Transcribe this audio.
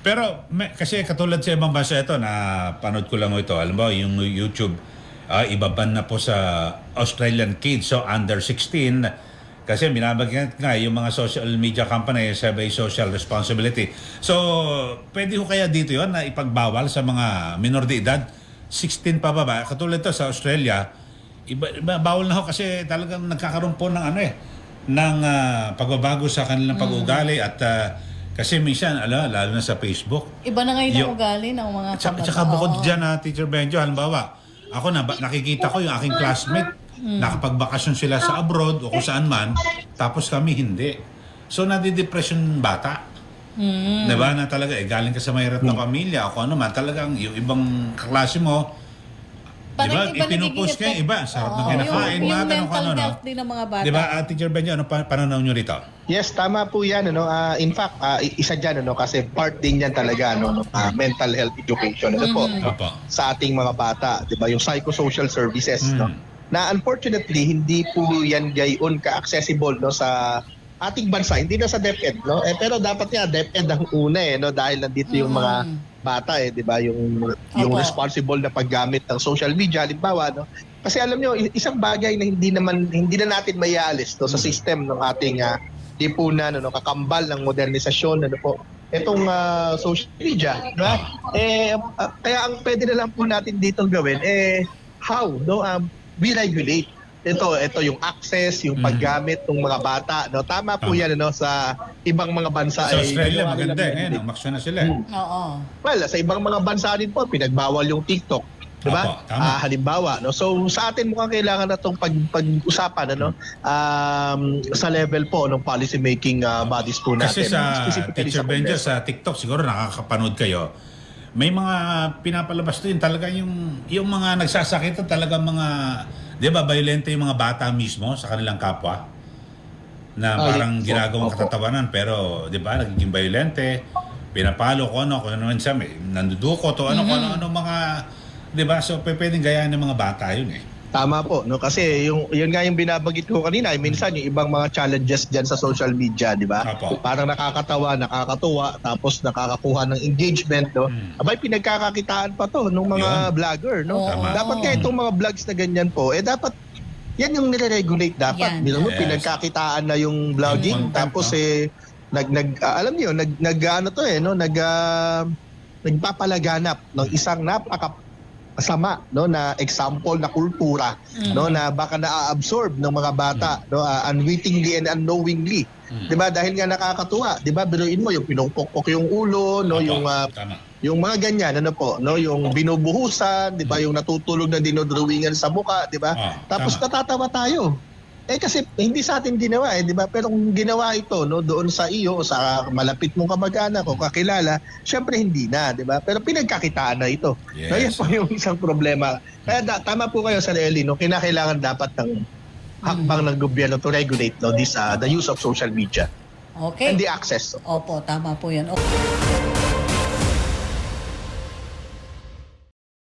Pero kasi katulad sa ibang bansa ito, na panood ko lang ito, alam mo, yung YouTube, ibaban na po sa Australian kids, so under 16, kasi binabagyan nga yung mga social media companies have a social responsibility. So, pwede ko kaya dito yon na ipagbawal sa mga minor de edad, 16 pa baba. Katulad to sa Australia, bawal na ho kasi talagang nagkakaroon po ng ng pagbabago sa kanilang pag-ugali at kasi minsan, lalo na sa Facebook. Iba na ngayon ang ugali ng mga kabataan. Tsaka bukod dyan, Teacher Benjo, halimbawa, ako nakikita ko yung aking classmate, nakapagbakasyon sila sa abroad o kung saan man, tapos kami hindi. So, nadidepression bata. Diba na talaga, galing ka sa mahirap na pamilya o kung ano man, talagang yung ibang kaklase mo, diba, ipinupost kayo, iba, sarap na kinakain, mga ganun mental health din ng mga bata. Diba, Teacher Benjo, ano pananaw nyo rito? Yes, tama po yan. In fact, isa dyan, kasi part din yan talaga, mental health education. Po, sa ating mga bata, diba, yung psychosocial services, na unfortunately, hindi po yan gayon ka-accessible sa ating bansa, hindi na sa DepEd, pero dapat nga DepEd ang una, dahil nandito yung mga bata, di ba, yung responsible na paggamit ng social media, halimbawa, kasi alam nyo, isang bagay na hindi na natin maialis sa system ng ating lipunan, kakambal ng modernisasyon, itong social media, kaya ang pwede na lang po natin dito gawin, how, we regulate. Ito yung access, yung paggamit ng mga bata. Tama po yan sa ibang mga bansa. Sa Australia, maganda ngayon. Maksyon na sila. Oo. Well, sa ibang mga bansa din po, pinagbawal yung TikTok. Diba? Halimbawa. So sa atin mukhang kailangan na itong pag-usapan sa level po ng policy making bodies po natin. Kasi sa Teacher Benjo, sa TikTok, siguro nakakapanood kayo, may mga pinapalabas din talaga yung mga nagsasakit talaga mga, di ba, violente yung mga bata mismo sa kanilang kapwa na parang ginagawang katatawanan pero di ba nagiging violente, pinapalo ko kung ano man siya, may nandudukot o ano kung ano mga, di ba, so pwedeng gayaan ng mga bata yun Tama po, kasi yun nga yung binabagit ko kanina, minsan yung ibang mga challenges dyan sa social media, di ba? Parang nakakatawa, nakakatuwa, tapos nakakakuha ng engagement, Abay, pinagkakakitaan pa to ng mga vlogger, Dapat nga itong mga vlogs na ganyan po, dapat yan yung nire-regulate dapat. Pinagkakitaan na yung vlogging, tapos alam niyo, nagpapalaganap ng isang napakasama na example na kultura na baka na-absorb ng mga bata unwittingly and unknowingly. 'Di ba? Dahil nga nakakatuwa, 'di ba? Biruin mo yung pinupukpok yung ulo, yung mga ganyan, yung binubuhusan, 'di ba? Yung natutulog na dinodrawingan sa mukha, 'di ba? Tapos natatawa tayo. Kasi hindi sa atin ginawa, 'di ba? Pero kung ginawa ito doon sa iyo o sa malapit mong kamag-anak o kakilala, syempre hindi na, 'di ba? Pero pinagkakitaan na ito. Yan po yung isang problema. Kaya tama po kayo sa Eli, kinakailangan dapat ng hakbang ng gobyerno to regulate the use of social media. Okay. And the access. Opo, tama po 'yan. Okay.